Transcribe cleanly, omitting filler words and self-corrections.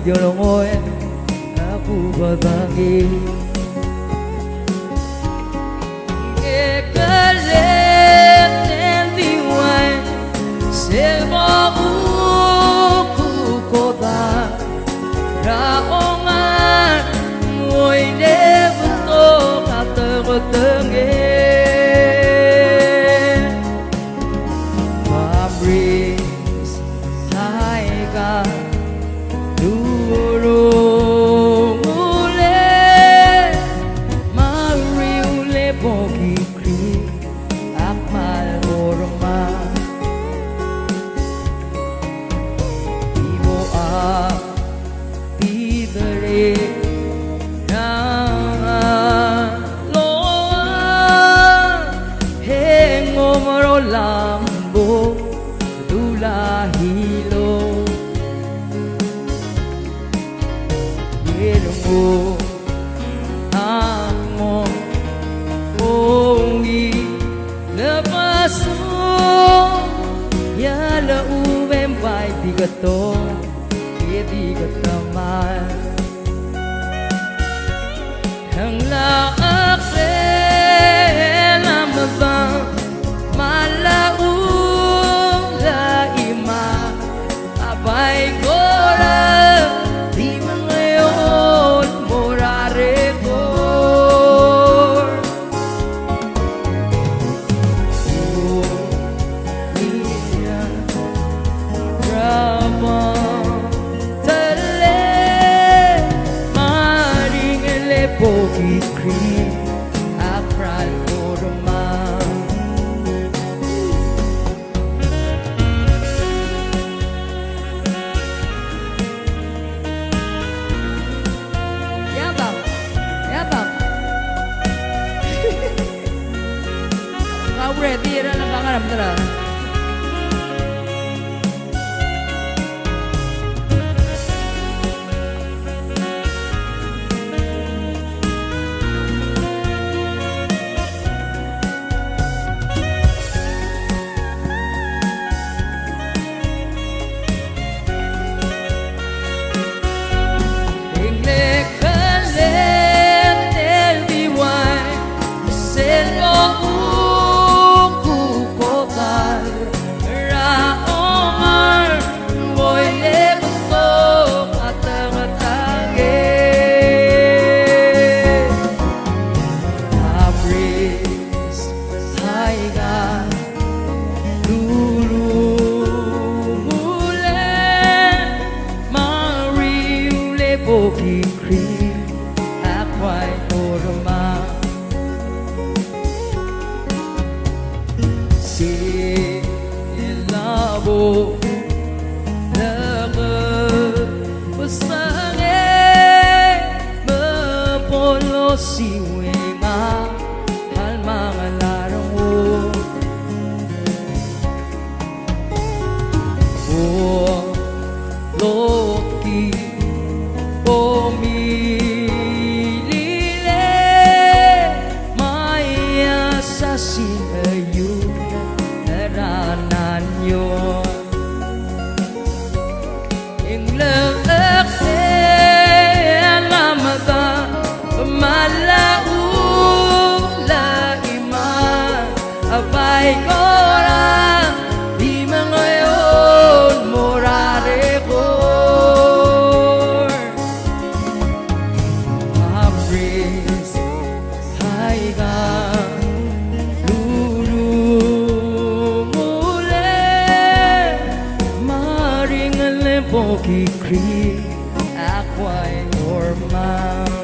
Diolongoy aku babangi Ekalet nendiwai Selma uku kota Raongan Ngồi đêm tô cả tơ nghe Fabris Taiga Dulu mule Mariule bogi kri Akmal orma Ibo a Tidere Lambo Dulahilo Yerungo Amo Ongi Lepaso Yala umembay Bigato Ibigatamay Ang laakse Lamabang Malaung laima Abay gora Di mangayon Morare kor Niya Drama Tale Maring elepogi kri Apral orma Ready na nakakarap na lang. Bogi kri akwai orma Si labo Laga Pasane Mapolo siwenga Hal mga larong O Loki Pumilile Maya sa sinayun Naranan yun Inglakse Lamata Malaula ima Abay kora Di mangayon Morare ko Bogi kri akwai normal